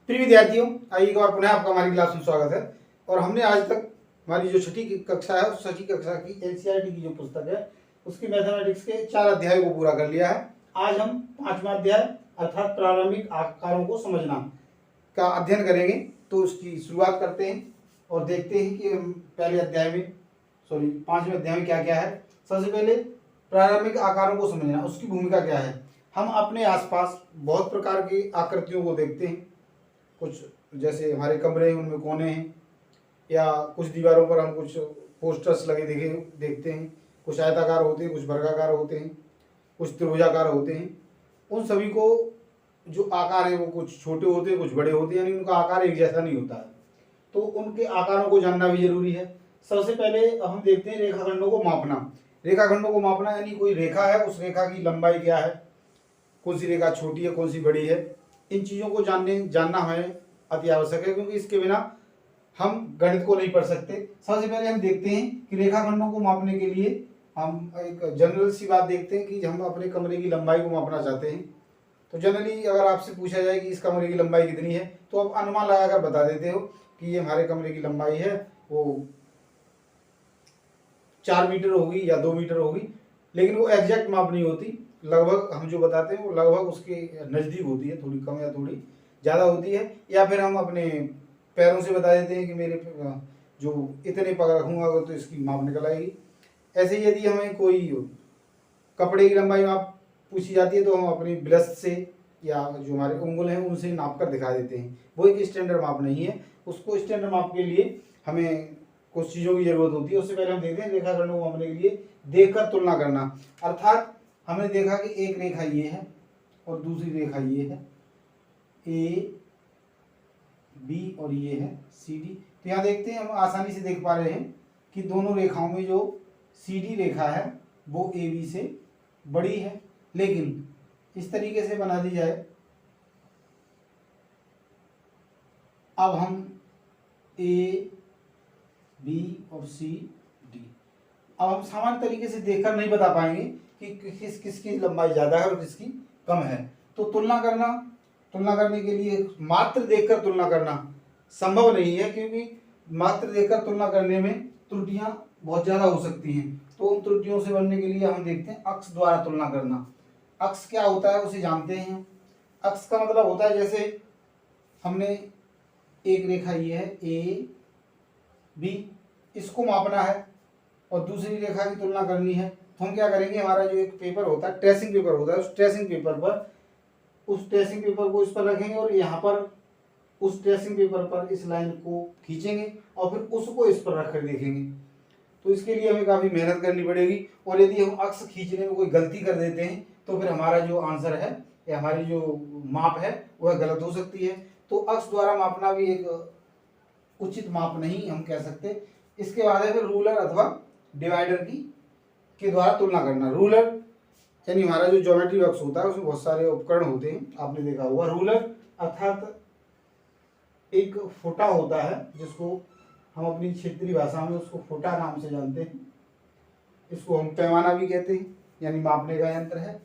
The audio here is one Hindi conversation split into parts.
प्रिय विद्यार्थियों, आइए एक बार पुनः आपका हमारी क्लास में स्वागत है। और हमने आज तक हमारी जो छठी की कक्षा है उस छठी कक्षा की एनसीईआरटी की जो पुस्तक है उसकी मैथमेटिक्स के 4 अध्यायों को पूरा कर लिया है। आज हम 5वां अध्याय अर्थात प्रारंभिक आकारों को समझना का अध्ययन करेंगे। तो उसकी शुरुआत करते हैं और देखते हैं कि हम पहले अध्याय में 5वें अध्याय में क्या क्या है। सबसे पहले प्रारंभिक आकारों को समझना, उसकी भूमिका क्या है। हम अपने आसपास बहुत प्रकार की आकृतियों को देखते हैं। कुछ जैसे हमारे कमरे हैं उनमें कोने हैं, या कुछ दीवारों पर हम कुछ पोस्टर्स लगे देखते हैं। कुछ आयताकार होते हैं, कुछ वर्गाकार होते हैं, कुछ त्रिभुजाकार होते हैं। उन सभी को जो आकार है वो कुछ छोटे होते हैं, कुछ बड़े होते हैं, यानी उनका आकार एक जैसा नहीं होता है। तो उनके आकारों को जानना भी जरूरी है। सबसे पहले हम देखते हैं रेखाखंडों को मापना। रेखाखंडों को मापना यानी कोई रेखा है, उस रेखा की लंबाई क्या है, कौन सी रेखा छोटी है, कौन सी बड़ी है। इन चीज़ों को जानना हमें अति आवश्यक है, क्योंकि इसके बिना हम गणित को नहीं पढ़ सकते। सबसे पहले हम देखते हैं कि रेखाखंडों को मापने के लिए हम एक जनरल सी बात देखते हैं कि हम अपने कमरे की लंबाई को मापना चाहते हैं। तो जनरली अगर आपसे पूछा जाए कि इस कमरे की लंबाई कितनी है, तो आप अनुमान लगाकर बता देते हो कि ये हमारे कमरे की लंबाई है, वो 4 मीटर होगी या 2 मीटर होगी। लेकिन वो एग्जैक्ट माप नहीं होती। लगभग हम जो बताते हैं वो लगभग उसके नज़दीक होती है, थोड़ी कम या थोड़ी ज़्यादा होती है। या फिर हम अपने पैरों से बता देते हैं कि मेरे जो इतने पग रखूँगा तो इसकी माप निकल आएगी। ऐसे ही यदि हमें कोई कपड़े की लंबाई माप पूछी जाती है तो हम अपनी ब्रश से या जो हमारे उंगल हैं उनसे नाप कर दिखा देते हैं। वो एक स्टैंडर्ड माप नहीं है। उसको स्टैंडर्ड माप के लिए हमें कुछ चीज़ों की जरूरत होती है। उससे पहले हम देखते हैं रेखाखंडों को मापने के लिए देखकर तुलना करना। अर्थात हमने देखा कि एक रेखा ये है और दूसरी रेखा ये है ए बी, और ये है सी डी। तो यहाँ देखते हैं, हम आसानी से देख पा रहे हैं कि दोनों रेखाओं में जो सी डी रेखा है वो ए बी से बड़ी है। लेकिन इस तरीके से बना दी जाए, अब हम ए बी और सी डी, अब हम सामान्य तरीके से देखकर नहीं बता पाएंगे कि किसकी लंबाई ज़्यादा है और किसकी कम है। तो तुलना करने के लिए मात्र देखकर तुलना करना संभव नहीं है, क्योंकि मात्र देखकर तुलना करने में त्रुटियां बहुत ज़्यादा हो सकती हैं। तो उन त्रुटियों से बनने के लिए हम देखते हैं अक्ष द्वारा तुलना करना। अक्ष क्या होता है उसे जानते हैं। अक्ष का मतलब होता है, जैसे हमने एक रेखा ये है ए बी, इसको मापना है और दूसरी रेखा की तुलना करनी है। तो हम क्या करेंगे, हमारा जो एक पेपर होता है, ट्रेसिंग पेपर होता है, उस ट्रेसिंग पेपर को इस पर रखेंगे और यहाँ पर उस ट्रेसिंग पेपर पर इस लाइन को खींचेंगे और फिर उसको इस पर रख कर देखेंगे। तो इसके लिए हमें काफ़ी मेहनत करनी पड़ेगी। और यदि हम अक्ष खींचने में कोई गलती कर देते हैं तो फिर हमारा जो आंसर है या हमारी जो माप है वह गलत हो सकती है। तो अक्ष द्वारा मापना भी एक उचित माप नहीं हम कह सकते। इसके बाद है फिर रूलर अथवा डिवाइडर के द्वारा तुलना करना। रूलर यानी हमारा जो ज्योमेट्री बॉक्स होता है उसमें बहुत सारे उपकरण होते हैं, आपने देखा होगा। रूलर अर्थात एक फुटा होता है, जिसको हम अपनी क्षेत्रीय भाषा में उसको फुटा नाम से जानते हैं। इसको हम पैमाना भी कहते हैं, यानी मापने का यंत्र है।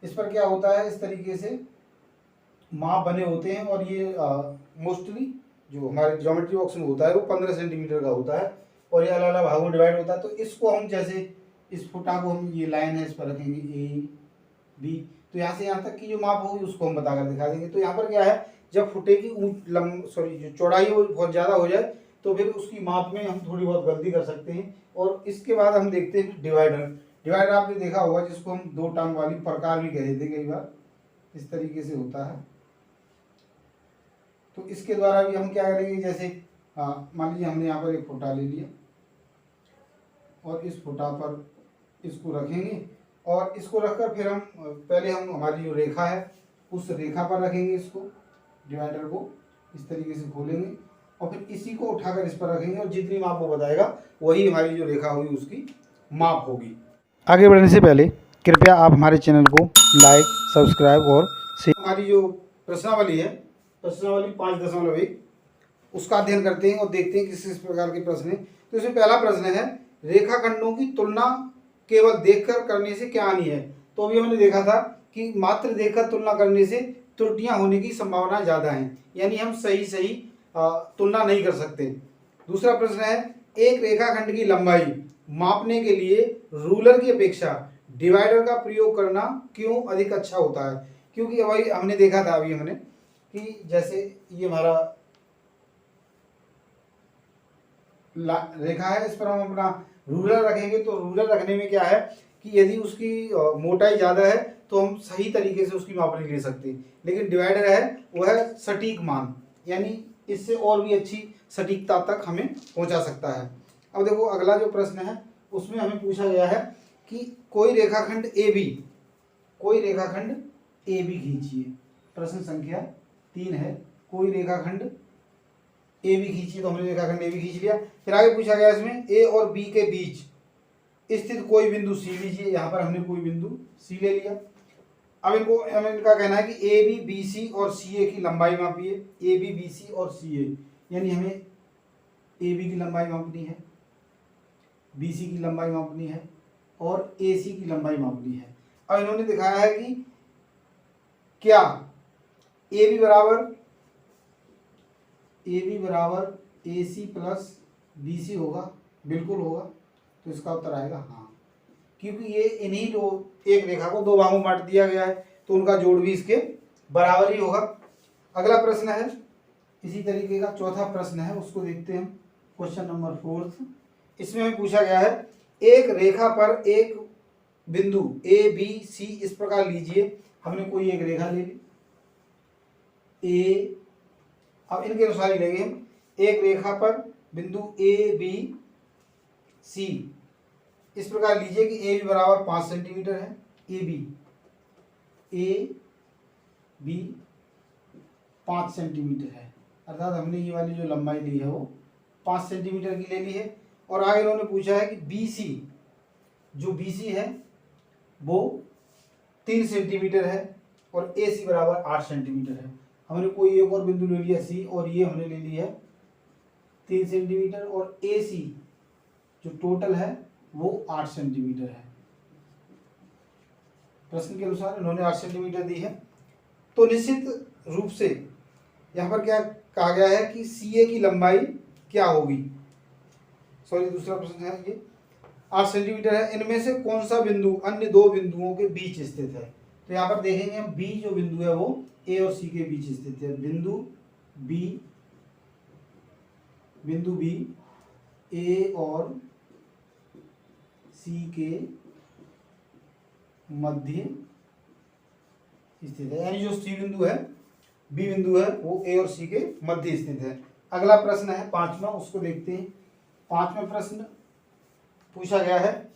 इस पर क्या होता है, इस तरीके से माप बने होते हैं और ये मोस्टली जो हमारे ज्योमेट्री बॉक्स में होता है वो 15 सेंटीमीटर का होता है और ये अलग अलग भागों में डिवाइड होता है। तो इसको हम जैसे इस फुटा को हम, ये लाइन है, इस पर रखेंगे ए बी, तो यहाँ से यहाँ तक की जो माप होगी उसको हम बताकर दिखा देंगे। तो यहाँ पर क्या है, जब फुटे की जो चौड़ाई वो बहुत ज़्यादा हो जाए तो फिर उसकी माप में हम थोड़ी बहुत गलती कर सकते हैं। और इसके बाद हम देखते हैं डिवाइडर आपने देखा होगा, जिसको हम 2 टांग वाली प्रकार भी कह देते हैं कई बार। इस तरीके से होता है। तो इसके द्वारा भी हम क्या करेंगे, जैसे मान लीजिए हमने यहाँ पर एक फुटा ले लिया और इस फुटा पर इसको रखेंगे और इसको रखकर फिर हम पहले हम हमारी जो रेखा है उस रेखा पर रखेंगे, इसको डिवाइडर को इस तरीके से खोलेंगे और फिर इसी को उठाकर इस पर रखेंगे और जितनी माप वो बताएगा वही हमारी जो रेखा होगी उसकी माप होगी। आगे बढ़ने से पहले कृपया आप हमारे चैनल को लाइक, सब्सक्राइब और हमारी जो प्रश्नावली है, प्रश्नावली 5.1, उसका अध्ययन करते हैं और देखते हैं किस प्रकार के प्रश्न हैं। तो इसमें पहला प्रश्न है, रेखाखंडों की तुलना केवल देखकर करने से क्या हानि है। तो अभी हमने देखा था कि मात्र देखकर तुलना करने से त्रुटियां होने की संभावना ज़्यादा है, यानी हम सही सही तुलना नहीं कर सकते। दूसरा प्रश्न है, एक रेखाखंड की लंबाई मापने के लिए रूलर की अपेक्षा डिवाइडर का प्रयोग करना क्यों अधिक अच्छा होता है? क्योंकि अभी हमने देखा था हमने कि जैसे ये हमारा रेखा है, इस पर हम अपना रूलर रखेंगे तो रूलर रखने में क्या है कि यदि उसकी मोटाई ज़्यादा है तो हम सही तरीके से उसकी माप नहीं ले सकते, लेकिन डिवाइडर है वो है सटीक मान, यानी इससे और भी अच्छी सटीकता तक हमें पहुंचा सकता है। अब देखो अगला जो प्रश्न है उसमें हमें पूछा गया है कि कोई रेखाखंड ए बी खींचिए। प्रश्न संख्या 3 है, कोई रेखाखंड ए बी खींचिए, तो हमने रेखाखंड ए बी खींच लिया। फिर आगे पूछा गया इसमें ए और बी के बीच स्थित कोई बिंदु सी लीजिए। यहाँ पर हमने कोई बिंदु सी ले लिया। अब इनका कहना है कि ए बी बी सी और सी ए की लंबाई मापिए। ए बी बी सी और सी ए, यानी हमें ए बी की लंबाई मापनी है, बी सी की लंबाई मापनी है और ए सी की लंबाई मापनी है। अब इन्होंने दिखाया है कि क्या ए बी बराबर ए सी प्लस बी सी होगा? बिल्कुल होगा, तो इसका उत्तर आएगा हाँ, क्योंकि ये इन्हीं दो एक रेखा को दो भागों में बांट दिया गया है, तो उनका जोड़ भी इसके बराबर ही होगा। अगला प्रश्न है इसी तरीके का, चौथा प्रश्न है, उसको देखते हैं। Question number 4। इसमें हमें पूछा गया है, एक रेखा पर एक बिंदु ए बी सी इस प्रकार लीजिए। हमने कोई एक रेखा ले ली ए, अब इनके अनुसार ही लेंगे हम। एक रेखा पर बिंदु ए बी सी इस प्रकार लीजिए कि ए बी बराबर 5 सेंटीमीटर है। ए बी 5 सेंटीमीटर है, अर्थात हमने ये वाली जो लंबाई ली है वो 5 सेंटीमीटर की ले ली है। और आगे इन्होंने पूछा है कि बी सी, जो बी सी है वो 3 सेंटीमीटर है और ए सी बराबर 8 सेंटीमीटर है। हमने कोई एक और बिंदु ले लिया सी, और ये हमने ले लिया है 3 सेंटीमीटर, और ए सी जो टोटल है वो 8 सेंटीमीटर है। प्रश्न के अनुसार इन्होंने 8 सेंटीमीटर दी है। तो निश्चित रूप से यहाँ पर क्या कहा गया है कि सी ए की लंबाई क्या होगी? सॉरी, दूसरा प्रश्न है ये 8 सेंटीमीटर है। इनमें से कौन सा बिंदु अन्य दो बिंदुओं के बीच स्थित है? तो यहाँ पर देखेंगे हम, बी जो बिंदु है वो ए और सी के बीच स्थित है। बिंदु बी ए और सी के मध्य स्थित है, यानी जो सी बिंदु है, बी बिंदु है वो ए और सी के मध्य स्थित है। अगला प्रश्न है 5वां, उसको देखते हैं। 5वां प्रश्न पूछा गया है,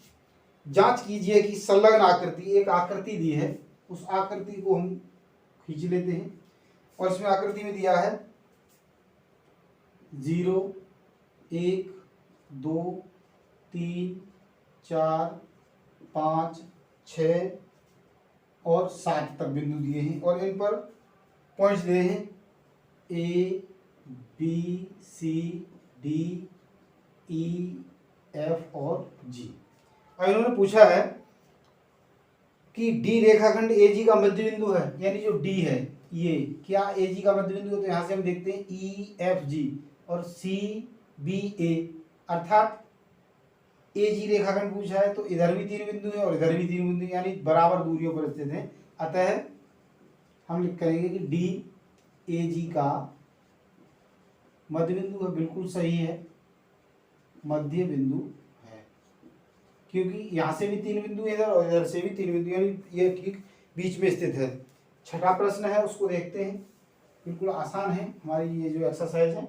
जांच कीजिए कि संलग्न आकृति, एक आकृति दी है, उस आकृति को हम खींच लेते हैं। और इसमें आकृति में दिया है 0 1 2 3 4 5 6 और 7 तक बिंदु दिए हैं, और इन पर पॉइंट्स दिए हैं A B C D E F और जी। अब इन्होंने पूछा है कि डी रेखाखंड ए जी का मध्य बिंदु है, यानी जो डी है ये क्या ए जी का मध्य बिंदु है? तो यहाँ से हम देखते हैं ई एफ जी और सी बी ए, अर्थात ए जी रेखाखंड पूछा है तो इधर भी 3 बिंदु है और इधर भी 3 बिंदु, यानी बराबर दूरियों पर स्थित है। अतः हम लिख करेंगे कि डी ए जी का मध्य बिंदु है। बिल्कुल सही है, मध्य बिंदु है, क्योंकि यहाँ से भी 3 बिंदु इधर और इधर से भी 3 बिंदु, यानी ये ठीक बीच में स्थित है। 6वां प्रश्न है, उसको देखते हैं। बिल्कुल आसान है हमारी ये जो एक्सरसाइज है।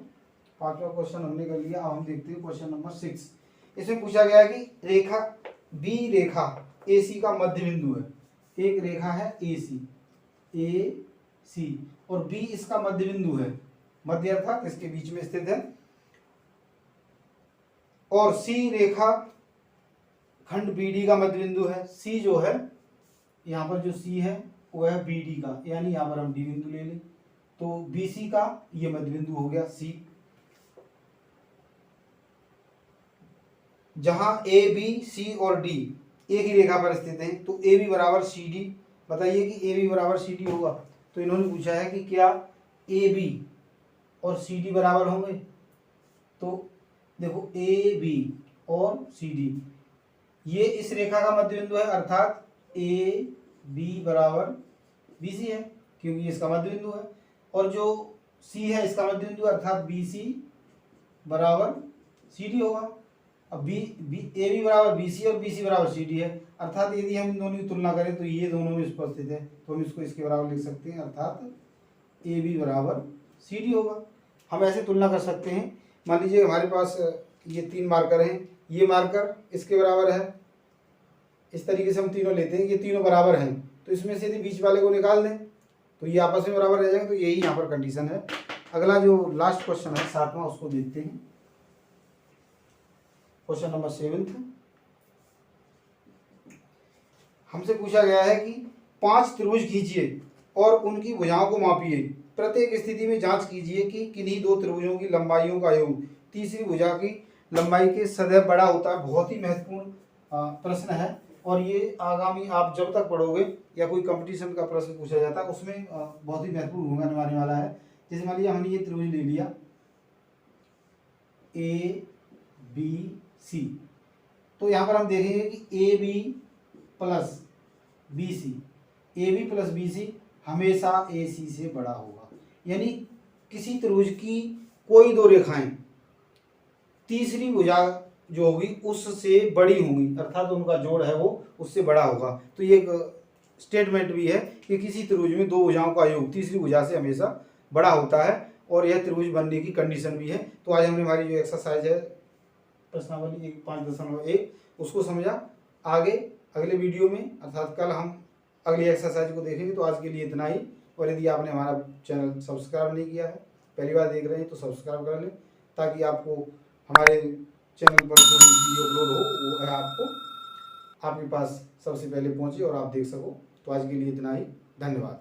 5वां क्वेश्चन हमने कर लिया। अब हम देखते हैं क्वेश्चन नंबर 6। इसमें पूछा गया कि रेखा ए सी का मध्य बिंदु है। एक रेखा है ए सी और बी इसका मध्य बिंदु है, मध्य अर्थात इसके बीच में स्थित है। और सी रेखा खंड बी डी का मध्य बिंदु है। सी जो है, यहाँ पर जो सी है वो है बी डी का, यानी यहाँ पर हम डी बिंदु ले लें, तो बी सी का ये मध्य बिंदु हो गया सी। जहां ए बी सी और डी एक ही रेखा पर स्थित हैं, तो ए बी बराबर सी डी। बताइए कि ए बी बराबर सी डी होगा? तो इन्होंने पूछा है कि क्या ए बी और सी डी बराबर होंगे। तो देखो ए बी और सी डी, ये इस रेखा का मध्य बिंदु है, अर्थात ए बी बराबर बी सी है क्योंकि इसका मध्य बिंदु है, और जो सी है इसका मध्य बिंदु अर्थात बी सी बराबर सी डी होगा। अब बी बी ए बी बराबर बी सी और बी सी बराबर सी डी है, अर्थात यदि हम इन दोनों की तुलना करें तो ये दोनों में उपस्थित है, तो हम इसको इसके बराबर लिख सकते हैं, अर्थात ए बी बराबर सी डी होगा। हम ऐसे तुलना कर सकते हैं। मान लीजिए हमारे पास ये 3 मार्कर हैं, ये मार्कर इसके बराबर है, इस तरीके से हम तीनों लेते हैं, ये तीनों बराबर हैं, तो इसमें से यदि बीच वाले को निकाल दें तो ये आपस में बराबर रह जाएंगे। तो यही यहाँ पर कंडीशन है। अगला जो लास्ट क्वेश्चन है 7वां, उसको देखते हैं। क्वेश्चन नंबर 7 हमसे पूछा गया है कि 5 त्रिभुज खींचिए और उनकी भुजाओं को मापिए। प्रत्येक स्थिति में जांच कीजिए कि किन्हीं 2 त्रिभुजों की लंबाइयों का योग तीसरी भुजा की लंबाई के सदैव बड़ा होता है। बहुत ही महत्वपूर्ण प्रश्न है, और ये आगामी आप जब तक पढ़ोगे या कोई कंपटीशन का प्रश्न पूछा जाता है उसमें बहुत ही महत्वपूर्ण भूमिका निभाने वाला है। जैसे मान लीजिए हमने ये त्रिभुज ले लिया ए बी सी, तो यहाँ पर हम देखेंगे कि A B plus B C, A B plus B C हमेशा ए सी से बड़ा होगा। यानी किसी त्रिभुज की कोई 2 रेखाएं तीसरी भुजा जो होगी उससे बड़ी होंगी, अर्थात उनका जोड़ है वो उससे बड़ा होगा। तो ये एक स्टेटमेंट भी है कि किसी त्रिभुज में 2 भुजाओं का योग तीसरी भुजा से हमेशा बड़ा होता है, और यह त्रिभुज बनने की कंडीशन भी है। तो आज हमने हमारी जो एक्सरसाइज है प्रश्नावली 5.1 उसको समझा। आगे अगले वीडियो में अर्थात कल हम अगली एक्सरसाइज को देखेंगे। तो आज के लिए इतना ही, और यदि आपने हमारा चैनल सब्सक्राइब नहीं किया है, पहली बार देख रहे हैं, तो सब्सक्राइब कर लें ताकि आपको हमारे चैनल पर जो वीडियो अपलोड हो वो है आपको आपके पास सबसे पहले पहुंचे और आप देख सको। तो आज के लिए इतना ही, धन्यवाद।